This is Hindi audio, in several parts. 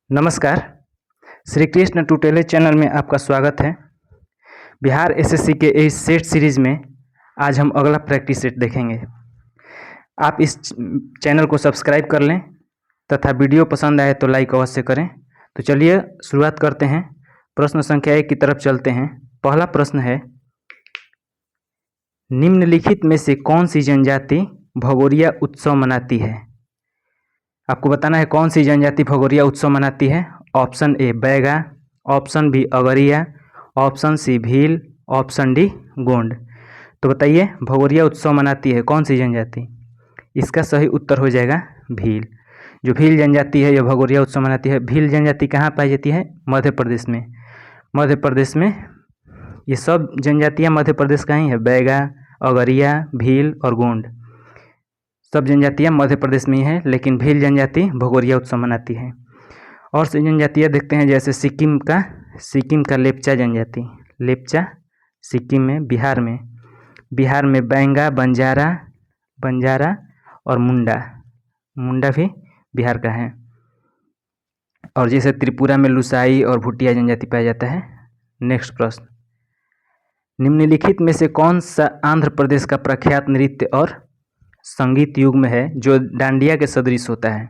नमस्कार। श्री कृष्ण ट्यूटोरियल चैनल में आपका स्वागत है। बिहार एसएससी के इस सेट सीरीज में आज हम अगला प्रैक्टिस सेट देखेंगे। आप इस चैनल को सब्सक्राइब कर लें तथा वीडियो पसंद आए तो लाइक अवश्य करें। तो चलिए शुरुआत करते हैं। प्रश्न संख्या 1 की तरफ चलते हैं। पहला प्रश्न है, निम्नलिखित में से कौन सी जनजाति भगोरिया उत्सव मनाती है? आपको बताना है कौन सी जनजाति भगोरिया उत्सव मनाती है। Option A Baiga, option B Agaria, option C Bhil, option D Gond. तो बताइए भगोरिया उत्सव मनाती है कौन सी जनजाति? इसका सही उत्तर हो जाएगा भील। जो भील जनजाति है यह भगोरिया उत्सव मनाती है। भील जनजाति कहाँ पाई जाती है? मध्य प्रदेश में। मध्य प्रदेश में ये सब जनजातियाँ मध्य प्रदेश का ही है। बैगा, अगरिया, भील और गोंड सब जनजातियाँ मध्य प्रदेश में ही है, लेकिन भील जनजाति भगोरिया उत्सव मनाती है। और से जनजातियाँ देखते हैं, जैसे सिक्किम का लेप्चा जनजाति। लेप्चा सिक्किम में। बिहार में बैंगा, बंजारा और मुंडा भी बिहार का है। और जैसे त्रिपुरा में लुसाई और भूटिया जनजाति पाया जाता है। नेक्स्ट प्रश्न, निम्नलिखित में से कौन सा आंध्र प्रदेश का प्रख्यात नृत्य और संगीत युग्म है जो डांडिया के सदृश होता है?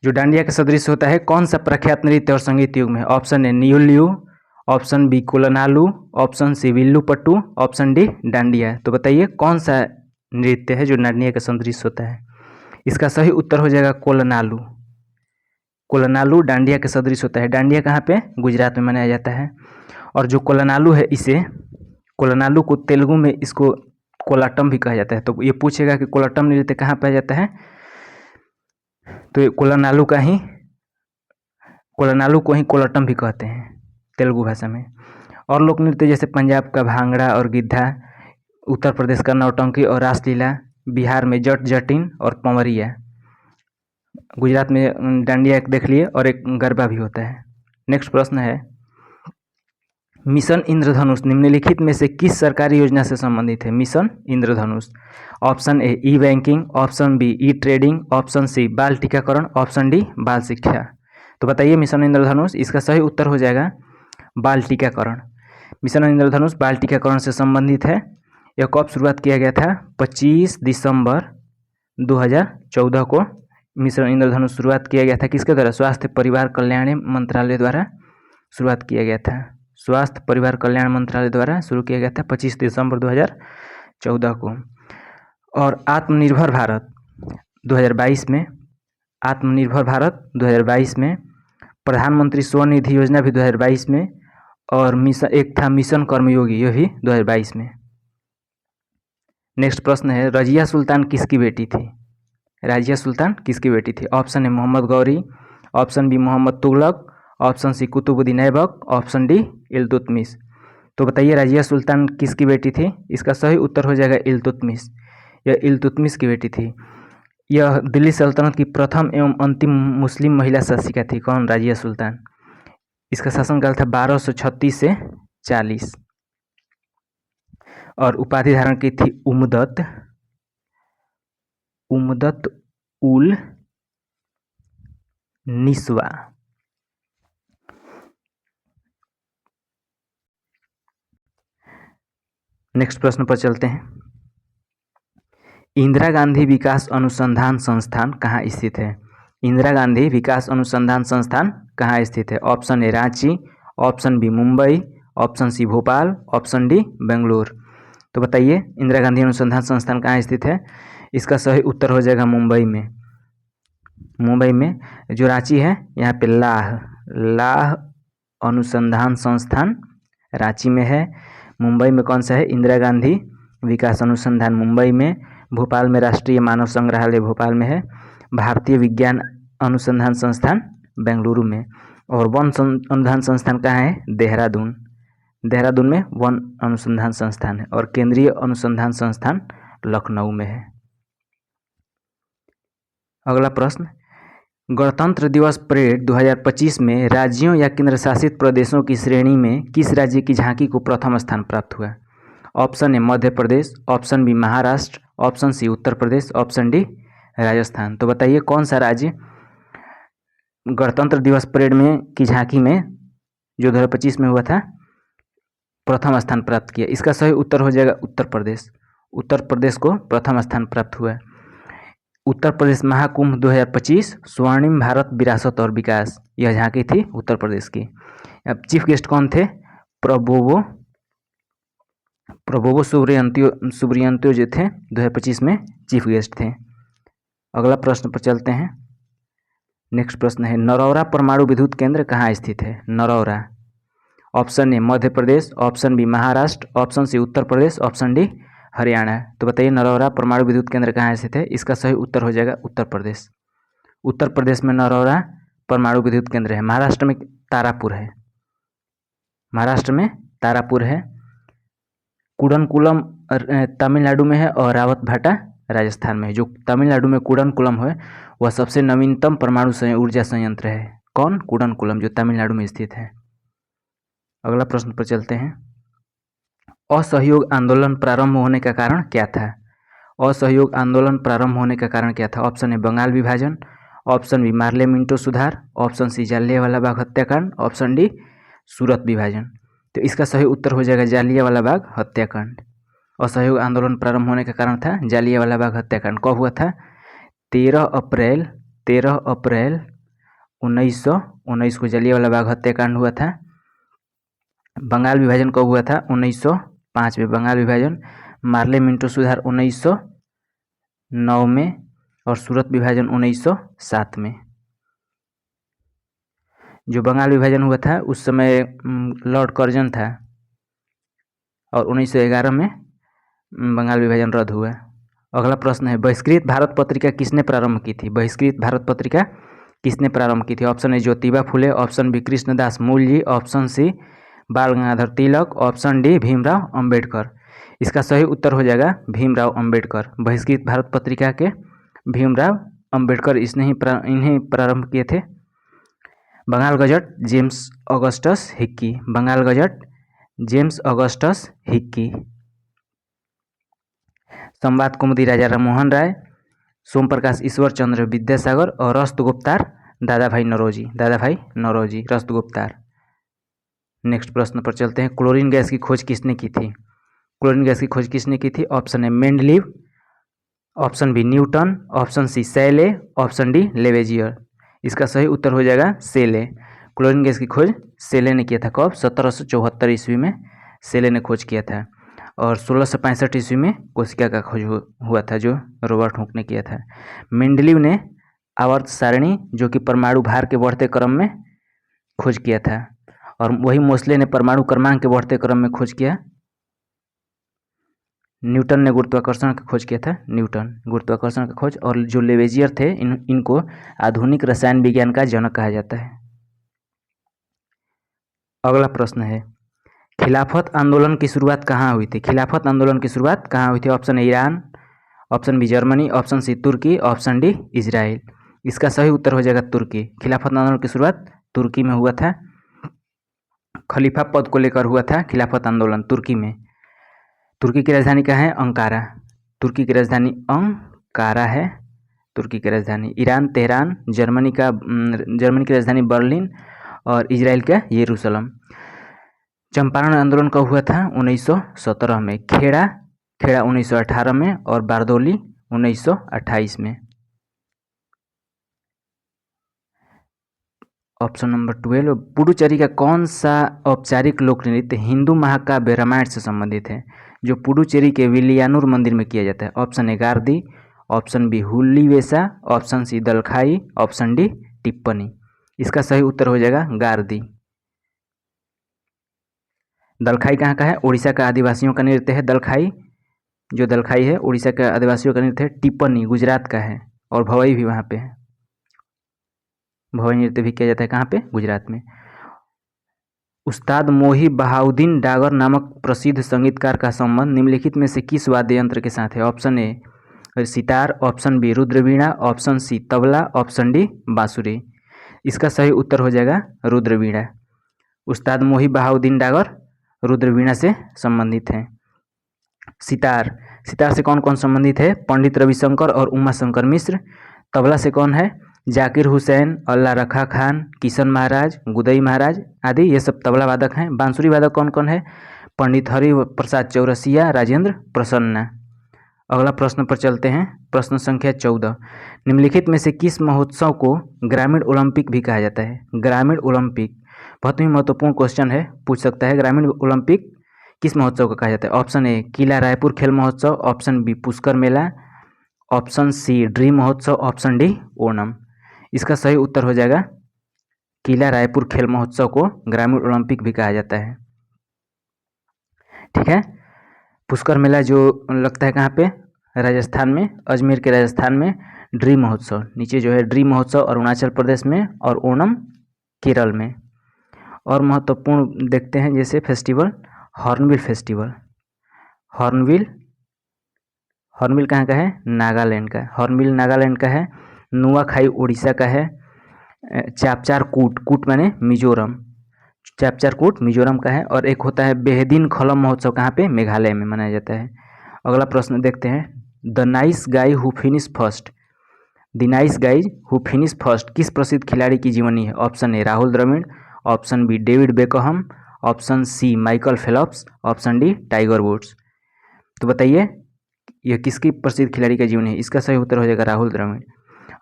जो डांडिया के सदृश होता है कौन सा प्रख्यात नृत्य और संगीत युग्म है? ऑप्शन ए नियुल्यू, option B Kolannalu, option C Villupattu, option D Dandiya. तो बताइए कौन सा नृत्य है जो डांडिया के सदृश होता है? इसका सही उत्तर हो जाएगा कोलनालू। कोलनालू डांडिया के सदृश होता है। डांडिया कहाँ पे? गुजरात में मनाया जाता है। और जो कोलनालू है, कोलनालू को तेलुगु में इसको कोलाटम भी कहा जाता है। तो ये पूछेगा कि कोलाटम नृत्य कहाँ पाया जाता है, तो ये कोलनालू को ही कोलाटम भी कहते हैं तेलुगु भाषा में। और लोक नृत्य जैसे पंजाब का भांगड़ा और गिद्धा, उत्तर प्रदेश का नौटंकी और रासलीला, बिहार में जट जटिन और पंवरिया, गुजरात में डांडिया देख लिए, और एक गरबा भी होता है। नेक्स्ट प्रश्न है, मिशन इंद्रधनुष निम्नलिखित में से किस सरकारी योजना से संबंधित है? Mission Indradhanush. Option A e banking, option B e trading, option C बाल टीकाकरण, ऑप्शन डी बाल शिक्षा। तो बताइए मिशन इंद्रधनुष, इसका सही उत्तर हो जाएगा बाल टीकाकरण। मिशन इंद्रधनुष बाल टीकाकरण से संबंधित है। यह कब शुरुआत किया गया था? 25 दिसंबर 2014 को मिशन इंद्रधनुष शुरुआत किया गया था। किसके द्वारा? स्वास्थ्य परिवार कल्याण मंत्रालय द्वारा शुरुआत किया गया था। स्वास्थ्य परिवार कल्याण मंत्रालय द्वारा शुरू किया गया था 25 दिसंबर 2014 को। और आत्मनिर्भर भारत 2022 में, प्रधानमंत्री स्वनिधि योजना भी 2022 में, और मिशन कर्मयोगी, यह भी 2022 में। नेक्स्ट प्रश्न है, रजिया सुल्तान किसकी बेटी थी? रजिया सुल्तान किसकी बेटी थी? Option A Mohammad Ghori, option B Mohammad Tughlaq, option C Qutbuddin Aibak, option D Iltutmish. तो बताइए रजिया सुल्तान किसकी बेटी थी? इसका सही उत्तर हो जाएगा इल्तुतमिश। यह इल्तुतमिश की बेटी थी। यह दिल्ली सल्तनत की प्रथम एवं अंतिम मुस्लिम महिला शासिका थी। कौन? रजिया सुल्तान। इसका शासनकाल था 1236 से 40, और उपाधि धारण की थी उमदत उल निस्वा। नेक्स्ट प्रश्न पर चलते हैं, इंदिरा गांधी विकास अनुसंधान संस्थान कहाँ स्थित है? इंदिरा गांधी विकास अनुसंधान संस्थान कहाँ स्थित है? Option A Ranchi, option B Mumbai, option C Bhopal, option D Bengaluru. तो बताइए इंदिरा गांधी अनुसंधान संस्थान कहाँ स्थित है? इसका सही उत्तर हो जाएगा मुंबई में। जो रांची है यहाँ पे लाह अनुसंधान संस्थान रांची में है। मुंबई में कौन सा है? इंदिरा गांधी विकास अनुसंधान मुंबई में। भोपाल में राष्ट्रीय मानव संग्रहालय भोपाल में है। भारतीय विज्ञान अनुसंधान संस्थान बेंगलुरु में। और वन अनुसंधान संस्थान कहाँ है? देहरादून में वन अनुसंधान संस्थान है। और केंद्रीय अनुसंधान संस्थान लखनऊ में है। अगला प्रश्न, गणतंत्र दिवस परेड 2025 में राज्यों या केंद्र शासित प्रदेशों की श्रेणी में किस राज्य की झांकी को प्रथम स्थान प्राप्त हुआ? Option A Madhya Pradesh, option B Maharashtra, option C Uttar Pradesh, option D Rajasthan. तो बताइए कौन सा राज्य गणतंत्र दिवस परेड में की झांकी में जो 2025 में हुआ था प्रथम स्थान प्राप्त किया? इसका सही उत्तर हो जाएगा उत्तर प्रदेश। उत्तर प्रदेश को प्रथम स्थान प्राप्त हुआ। उत्तर प्रदेश महाकुंभ 2025 स्वर्णिम भारत विरासत और विकास, यह झांकी थी उत्तर प्रदेश की। अब चीफ गेस्ट कौन थे? प्रबोवो सुब्रियंतो जो थे 2025 में चीफ गेस्ट थे। अगला प्रश्न पर चलते हैं। नेक्स्ट प्रश्न है, नरौरा परमाणु विद्युत केंद्र कहाँ स्थित है? Narora. Option A Madhya Pradesh, option B Maharashtra, option C Uttar Pradesh, option D Haryana. तो बताइए नरौरा परमाणु विद्युत केंद्र कहाँ स्थित है? इसका सही उत्तर हो जाएगा उत्तर प्रदेश। उत्तर प्रदेश में नरौरा परमाणु विद्युत केंद्र है। महाराष्ट्र में तारापुर है। महाराष्ट्र में तारापुर है। कुडनकुलम तमिलनाडु में है और रावतभाटा राजस्थान में है। जो तमिलनाडु में कुडनकुलम है वह सबसे नवीनतम परमाणु ऊर्जा संयंत्र है। कौन? कुडनकुलम, जो तमिलनाडु में स्थित है। अगला प्रश्न पर चलते हैं। असहयोग आंदोलन प्रारंभ होने का कारण क्या था? असहयोग आंदोलन प्रारंभ होने का कारण क्या था? ऑप्शन ए बंगाल विभाजन, ऑप्शन बी मार्ले मिंटो सुधार, ऑप्शन सी जालियांवाला बाग हत्याकांड, ऑप्शन डी सूरत विभाजन। तो इसका सही उत्तर हो जाएगा जालियांवाला बाग हत्याकांड। असहयोग आंदोलन प्रारंभ होने का कारण था जालियांवाला बाग हत्याकांड। कब हुआ था? 13 अप्रैल 1919 को जालियांवाला बाग हत्याकांड हुआ था। बंगाल विभाजन कब हुआ था? 1905 में बंगाल विभाजन। मार्ले मिंटो सुधार 1909 में और सूरत विभाजन 1907 में। जो बंगाल विभाजन हुआ था उस समय लॉर्ड कर्जन था और 1911 में बंगाल विभाजन रद्द हुआ। अगला प्रश्न है, बहिष्कृत भारत पत्रिका किसने प्रारंभ की थी? बहिष्कृत भारत पत्रिका किसने प्रारंभ की थी? Option A Jyotiba Phule, option B Krishnadas Mulji, option C Bal Gangadhar Tilak, option D Bhimrao Ambedkar. इसका सही उत्तर हो जाएगा भीमराव अंबेडकर। बहिष्कृत भारत पत्रिका के भीमराव अंबेडकर इन्हें प्रारंभ किए थे। Bengal Gazette James Augustus Hicky. Bengal Gazette James Augustus Hicky. Sambad Kaumudi Raja Rammohan Roy, सोम प्रकाश ईश्वर चंद्र विद्यासागर और रस्तगुप्तार दादाभाई नौरोजी रस्तगुप्तार। नेक्स्ट प्रश्न पर चलते हैं। क्लोरीन गैस की खोज किसने की थी? क्लोरीन गैस की खोज किसने की थी? Option A Mendeleev, option B Newton, option C Scheele, option D Lavoisier. इसका सही उत्तर हो जाएगा सेले। क्लोरीन गैस की खोज सेले ने किया था। कब? 1774 ईस्वी में सेले ने खोज किया था और 1665 ईस्वी में कोशिका का खोज हुआ था जो रॉबर्ट हुक ने किया था। मेंडलीव ने आवर्त सारणी जो कि परमाणु भार के बढ़ते क्रम में खोज किया था और वही मोस्ले ने परमाणु क्रमांक के बढ़ते क्रम में खोज किया। न्यूटन ने गुरुत्वाकर्षण का खोज किया था। न्यूटन गुरुत्वाकर्षण का खोज। और जो लेवेजियर थे इनको आधुनिक रसायन विज्ञान का जनक कहा जाता है। अगला प्रश्न है, खिलाफत आंदोलन की शुरुआत कहाँ हुई थी? खिलाफत आंदोलन की शुरुआत कहाँ हुई थी? Option A Iran, option B Germany, option C तुर्की, ऑप्शन डी इजराइल। इसका सही उत्तर हो जाएगा तुर्की। खिलाफत आंदोलन की शुरुआत तुर्की में हुआ था। खलीफा पद को लेकर हुआ था खिलाफत आंदोलन तुर्की में। तुर्की की राजधानी क्या है? अंकारा। तुर्की की राजधानी अंकारा है। तुर्की की राजधानी। ईरान तेहरान, जर्मनी की राजधानी बर्लिन और इजराइल का यरूशलेम। चंपारण आंदोलन कब हुआ था? 1917 में। खेड़ा 1918 में और बारदौली 1928 में। ऑप्शन नंबर 12, पुडुचेरी का कौन सा औपचारिक लोक नृत्य हिंदू महाकाव्य रामायण से संबंधित है जो पुडुचेरी के विलियानुर मंदिर में किया जाता है? Option A Garadi, option B Hulivesha, option C Dalkhai, option D Tippani. इसका सही उत्तर हो जाएगा गारदी। दलखाई कहाँ का है? उड़ीसा का आदिवासियों का नृत्य है दलखाई। जो दलखाई है उड़ीसा के आदिवासियों का नृत्य है। टिप्पणी गुजरात का है और भवई भी वहाँ पे है। भवई नृत्य भी किया जाता है कहाँ पे? गुजरात में। उस्ताद मोही बहाउद्दीन डागर नामक प्रसिद्ध संगीतकार का संबंध निम्नलिखित में से किस वाद्य यंत्र के साथ है? Option A sitar, option B rudra veena, option C tabla, option D bansuri. इसका सही उत्तर हो जाएगा रुद्रवीणा। उस्ताद मोही बहाउद्दीन डागर रुद्रवीणा से संबंधित हैं। सितार से कौन कौन संबंधित है? पंडित रविशंकर और उमा शंकर मिश्र। तबला से कौन है? जाकिर हुसैन, अल्लाह रखा खान, किशन महाराज, गुदई महाराज आदि ये सब तबला वादक हैं। बांसुरी वादक कौन कौन है? पंडित हरि प्रसाद चौरसिया, राजेंद्र प्रसन्ना। अगला प्रश्न पर चलते हैं, प्रश्न संख्या 14। निम्नलिखित में से किस महोत्सव को ग्रामीण ओलंपिक भी कहा जाता है? ग्रामीण ओलंपिक बहुत ही महत्वपूर्ण क्वेश्चन है, पूछ सकता है। ग्रामीण ओलंपिक किस महोत्सव को कहा जाता है? ऑप्शन ए किला रायपुर खेल महोत्सव, ऑप्शन बी पुष्कर मेला, ऑप्शन सी ड्रीम महोत्सव, ऑप्शन डी ओणम। इसका सही उत्तर हो जाएगा किला रायपुर खेल महोत्सव को ग्रामीण ओलंपिक भी कहा जाता है। ठीक है, पुष्कर मेला जो लगता है कहाँ पे? राजस्थान में, अजमेर के राजस्थान में। ड्रीम महोत्सव नीचे जो है, ड्रीम महोत्सव अरुणाचल प्रदेश में, और ओणम केरल में। और महत्वपूर्ण देखते हैं जैसे फेस्टिवल, हॉर्नबिल फेस्टिवल। हॉर्नबिल कहाँ का है? नागालैंड का। हॉर्नबिल नागालैंड का है। नुआखाई उड़ीसा का है। चापचार कूट माने मिजोरम, चापचार कूट मिजोरम का है। और एक होता है बेहदीन खलम महोत्सव, कहाँ पे? मेघालय में मनाया जाता है। अगला प्रश्न देखते हैं, the nice guy who finish first. The nice guy who finish first किस प्रसिद्ध खिलाड़ी की जीवनी है? Option A Rahul Dravid, option B David Beckham, option C Michael Phelps, option D Tiger Woods. तो बताइए यह किसकी प्रसिद्ध खिलाड़ी का जीवन है? इसका सही उत्तर हो जाएगा राहुल द्रविड़।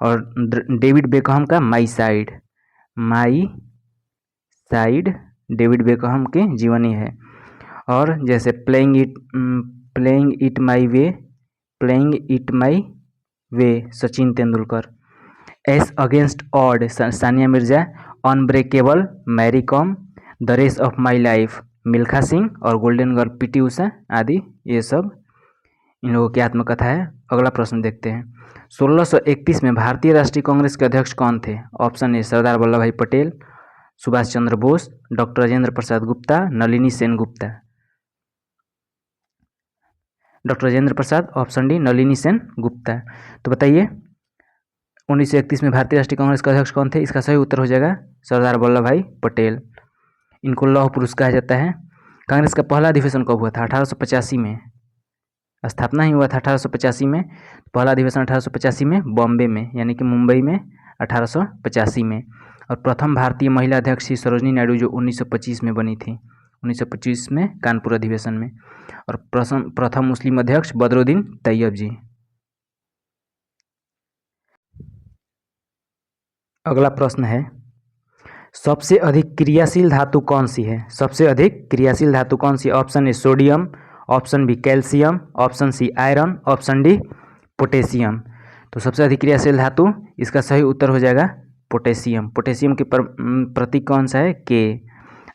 और डेविड बेकहम का माई साइड डेविड बेकहम की जीवनी है। और जैसे playing it my way Sachin Tendulkar, ace against odd Sania Mirza, unbreakable Mary Kom, the race of my life Milkha Singh, और गोल्डन गर्ल पीटी उषा आदि ये सब इन लोगों की आत्मकथा है। अगला प्रश्न देखते हैं, 1631 में भारतीय राष्ट्रीय कांग्रेस के अध्यक्ष कौन थे? ऑप्शन ए सरदार वल्लभ भाई Patel, Subhash Chandra Bose, doctor Rajendra Prasad Gupta, Nalini Sen Gupta. Doctor Rajendra Prasad, option D Nalini Sen Gupta. तो बताइए 1931 में भारतीय राष्ट्रीय कांग्रेस के अध्यक्ष कौन थे? इसका सही उत्तर हो जाएगा सरदार वल्लभ भाई पटेल। इनको लौह पुरुष कहा जाता है। कांग्रेस का पहला अधिवेशन कब हुआ था? 1885 में। स्थापना ही हुआ था 1885 में। पहला अधिवेशन 1885 में बॉम्बे में, यानी कि मुंबई में 1885 में। और प्रथम भारतीय महिला अध्यक्ष थी सरोजनी नायडू, जो 1925 में बनी थी, 1925 में कानपुर अधिवेशन में। और प्रथम मुस्लिम अध्यक्ष बदरुद्दीन तैयब जी। अगला प्रश्न है, सबसे अधिक क्रियाशील धातु कौन सी है? सबसे अधिक क्रियाशील धातु कौन सी? Option A sodium, option B calcium, option C iron, option D potassium. तो सबसे अधिक क्रियाशील धातु, इसका सही उत्तर हो जाएगा पोटेशियम। पोटेशियम के प्रतीक कौन सा है? के।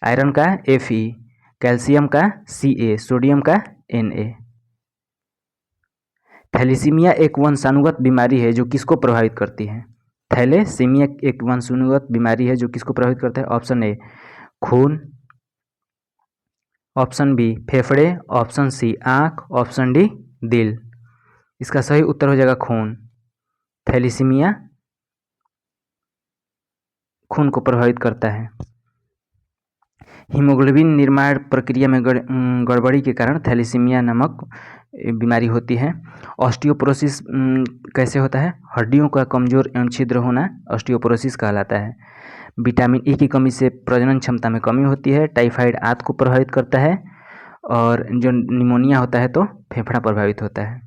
आयरन का Fe, कैल्शियम का Ca, सोडियम का Na। थैलेसीमिया एक वंशानुगत बीमारी है जो किसको प्रभावित करती है? थैलेसीमिया एक वंशानुगत बीमारी है जो किसको प्रभावित करता है? ऑप्शन ए खून, ऑप्शन बी फेफड़े, ऑप्शन सी आँख, ऑप्शन डी दिल। इसका सही उत्तर हो जाएगा खून। थैलेसीमिया खून को प्रभावित करता है। हीमोग्लोबिन निर्माण प्रक्रिया में गड़बड़ी के कारण थैलेसीमिया नामक बीमारी होती है। ऑस्टियोपोरोसिस कैसे होता है? हड्डियों का कमजोर एवं छिद्र होना ऑस्टियोपोरोसिस कहलाता है। विटामिन ई की कमी से प्रजनन क्षमता में कमी होती है। टाइफाइड आंत को प्रभावित करता है। और जो निमोनिया होता है तो फेफड़ा प्रभावित होता है।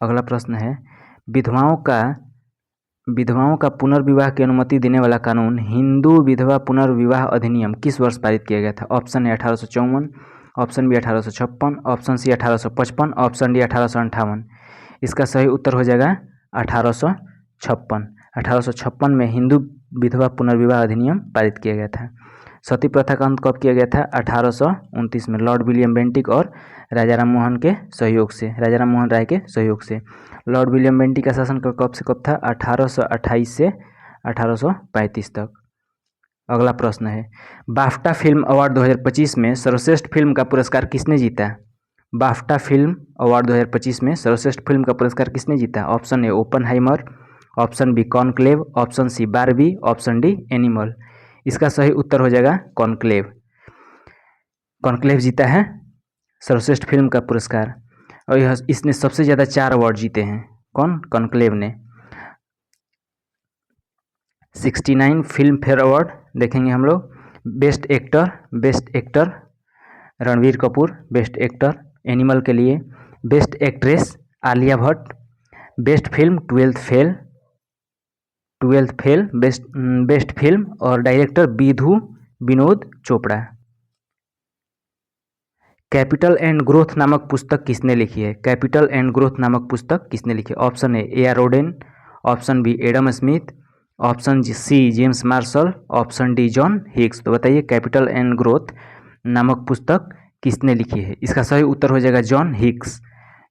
अगला प्रश्न है, विधवाओं का पुनर्विवाह की अनुमति देने वाला कानून हिंदू विधवा पुनर्विवाह अधिनियम किस वर्ष पारित किया गया था? Option A 1854, option B 1856, option C 1855, option D 1858। इसका सही उत्तर हो जाएगा 1856। 1856 में हिंदू विधवा पुनर्विवाह अधिनियम पारित किया गया था। सती प्रथा का अंत कब किया गया था? 1829 में लॉर्ड विलियम बेंटिक और राजाराम मोहन के सहयोग से, राजाराम मोहन राय के सहयोग से। लॉर्ड विलियम बेंटिक का शासन कब से कब था? 1828 से 1835 तक। अगला प्रश्न है, बाफ्टा फिल्म अवार्ड 2025 में सर्वश्रेष्ठ फिल्म का पुरस्कार किसने जीता? बाफ्टा फिल्म अवार्ड 2025 में सर्वश्रेष्ठ फिल्म का पुरस्कार किसने जीता? Option A Oppenheimer, option B Conclave, option C Barbie, option D Animal. इसका सही उत्तर हो जाएगा कॉनक्लेव। कॉनक्लेव जीता है सर्वश्रेष्ठ फिल्म का पुरस्कार। और इसने सबसे ज़्यादा 4 अवार्ड जीते हैं। कौन? कॉनक्लेव ने। 69 फिल्म फेयर अवार्ड देखेंगे हम लोग। Best actor Ranbir Kapoor best actor Animal के लिए। Best actress Alia Bhatt. Best film Twelfth Fail best film और director Vinod Chopra. Capital and Growth नामक पुस्तक किसने लिखी है? कैपिटल एंड ग्रोथ नामक पुस्तक किसने लिखी है? Option A R Roden, option B Adam Smith, option C James Marshall, option D John Hicks. तो बताइए कैपिटल एंड ग्रोथ नामक पुस्तक किसने लिखी है? इसका सही उत्तर हो जाएगा जॉन हिक्स।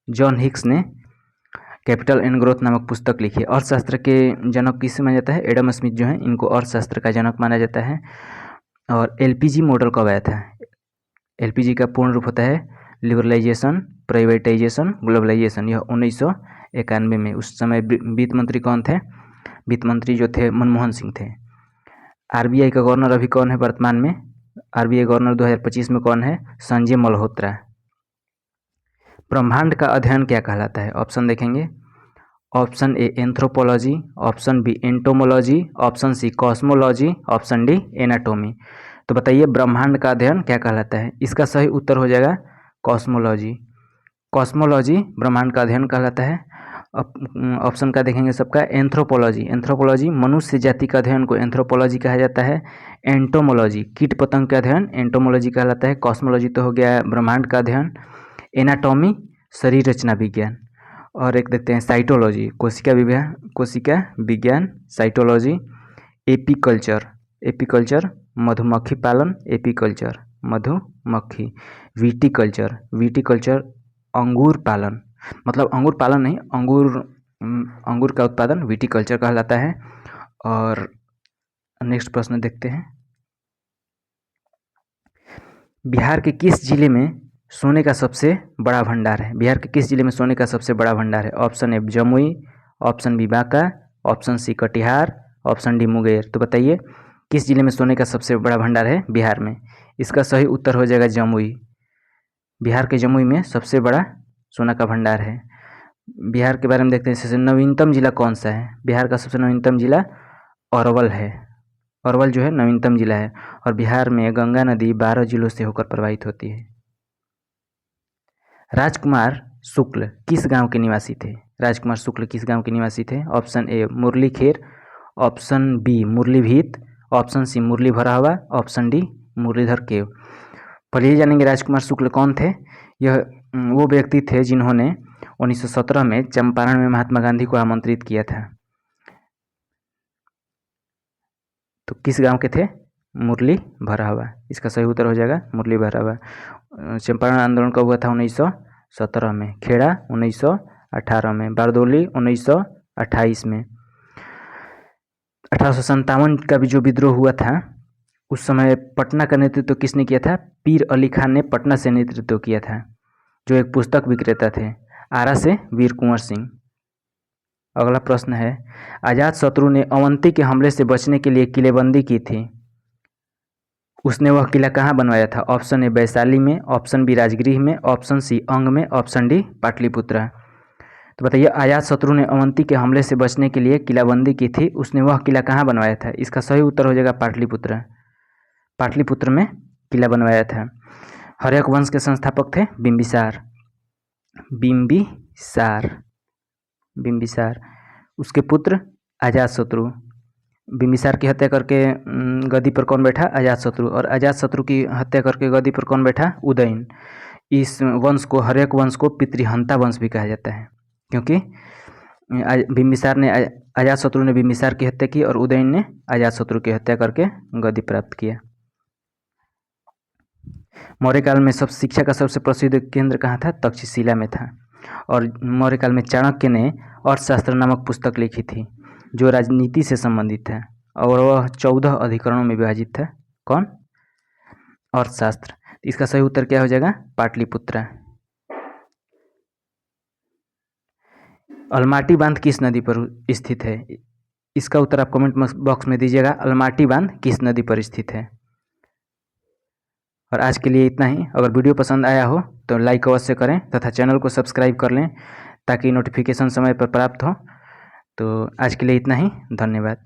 जॉन हिक्स ने कैपिटल एंड ग्रोथ नामक पुस्तक लिखी है। अर्थशास्त्र के जनक किसे माना जाता है? एडम स्मिथ जो है इनको अर्थशास्त्र का जनक माना जाता है। और एलपीजी मॉडल कब आया था? एलपीजी का पूर्ण रूप होता है लिबरलाइजेशन, प्राइवेटाइजेशन, ग्लोबलाइजेशन। यह 1991 में। उस समय वित्त मंत्री कौन थे? वित्त मंत्री जो थे मनमोहन सिंह थे। आरबीआई का गवर्नर अभी कौन है वर्तमान में? आरबीआई गवर्नर 2025 में कौन है? संजय मल्होत्रा। ब्रह्मांड का अध्ययन क्या कहलाता है? ऑप्शन देखेंगे। Option A anthropology, option B entomology, option C cosmology, option D anatomy. तो बताइए ब्रह्मांड का अध्ययन क्या कहलाता है? इसका सही उत्तर हो जाएगा कॉस्मोलॉजी। कॉस्मोलॉजी ब्रह्मांड का अध्ययन कहलाता है। ऑप्शन का देखेंगे सबका। एंथ्रोपोलॉजी मनुष्य जाति का अध्ययन को एंथ्रोपोलॉजी कहा जाता है। एंटोमोलॉजी कीट पतंग का अध्ययन एंटोमोलॉजी कहलाता है। कॉस्मोलॉजी तो हो गया ब्रह्मांड का अध्ययन। एनाटॉमी शरीर रचना विज्ञान। और एक देखते हैं साइटोलॉजी कोशिका विज्ञान साइटोलॉजी। एपीकल्चर मधुमक्खी पालन एपीकल्चर मधुमक्खी। विटीकल्चर अंगूर पालन, मतलब अंगूर पालन नहीं, अंगूर का उत्पादन विटीकल्चर कहलाता है। और नेक्स्ट प्रश्न देखते हैं। बिहार के किस जिले में सोने का सबसे बड़ा भंडार है? बिहार के किस जिले में सोने का सबसे बड़ा भंडार है? Option A Jamui, option B Banka, option C Katihar, option D Munger. तो बताइए किस जिले में सोने का सबसे बड़ा भंडार है बिहार में? इसका सही उत्तर हो जाएगा जमुई। बिहार के जमुई में सबसे बड़ा सोना का भंडार है। बिहार के बारे में देखते हैं। सबसे नवीनतम जिला कौन सा है? बिहार का सबसे नवीनतम जिला अरवल है। अरवल जो है नवीनतम जिला है। और बिहार में गंगा नदी 12 जिलों से होकर प्रवाहित होती है। राजकुमार शुक्ल किस गांव के निवासी थे? राजकुमार शुक्ल किस गांव के निवासी थे? Option A Murlikher, option B Murlibhit, option C Murli Bharawa, option D Muralidhar केव। पहले जानेंगे राजकुमार शुक्ल कौन थे। यह वो व्यक्ति थे जिन्होंने 1917 में चंपारण में महात्मा गांधी को आमंत्रित किया था। तो किस गांव के थे? मुरली भरावा। इसका सही उत्तर हो जाएगा मुरली भरावा। चंपारण आंदोलन कब हुआ था? 1917 में। खेड़ा 1918 में। बारदोली 1928 में। 1857 का भी जो विद्रोह हुआ था उस समय पटना का नेतृत्व किसने किया था? पीर अली खान ने पटना से नेतृत्व किया था, जो एक पुस्तक विक्रेता थे। आरा से वीर कुंवर सिंह। अगला प्रश्न है, अजातशत्रु ने अवंती के हमले से बचने के लिए किलेबंदी की थी। उसने वह किला कहाँ बनवाया था? ऑप्शन ए वैशाली में, ऑप्शन बी राजगृह में, ऑप्शन सी अंग में, ऑप्शन डी पाटलिपुत्र। तो बताइए अजातशत्रु ने अवंती के हमले से बचने के लिए किलाबंदी की थी, उसने वह किला कहाँ बनवाया था? इसका सही उत्तर हो जाएगा पाटलिपुत्र। पाटलिपुत्र में किला बनवाया था। हर्यक वंश के संस्थापक थे बिंबिसार। बिंबिसार। उसके पुत्र अजातशत्रु। बिंबिसार की हत्या करके गद्दी पर कौन बैठा? अजातशत्रु। और अजातशत्रु की हत्या करके गद्दी पर कौन बैठा? उदयन। इस वंश को, हर्यक वंश को पितृहंता वंश भी कहा जाता है, क्योंकि बिंबिसार ने अजातशत्रु ने बिंबिसार की हत्या की और उदयन ने अजातशत्रु की हत्या करके गद्दी प्राप्त किया। मौर्य काल में शिक्षा का सबसे प्रसिद्ध केंद्र कहाँ था? तक्षशिला में था। और मौर्य काल में चाणक्य ने अर्थशास्त्र नामक पुस्तक लिखी थी, जो राजनीति से संबंधित है, और वह 14 अधिकरणों में विभाजित था। कौन? अर्थशास्त्र। इसका सही उत्तर क्या हो जाएगा? पाटलिपुत्र। अलमाटी बांध किस नदी पर स्थित है? इसका उत्तर आप कमेंट बॉक्स में दीजिएगा। अलमाटी बांध किस नदी पर स्थित है? और आज के लिए इतना ही। अगर वीडियो पसंद आया हो तो लाइक अवश्य करें तथा चैनल को सब्सक्राइब कर लें ताकि नोटिफिकेशन समय पर प्राप्त हो। तो आज के लिए इतना ही। धन्यवाद।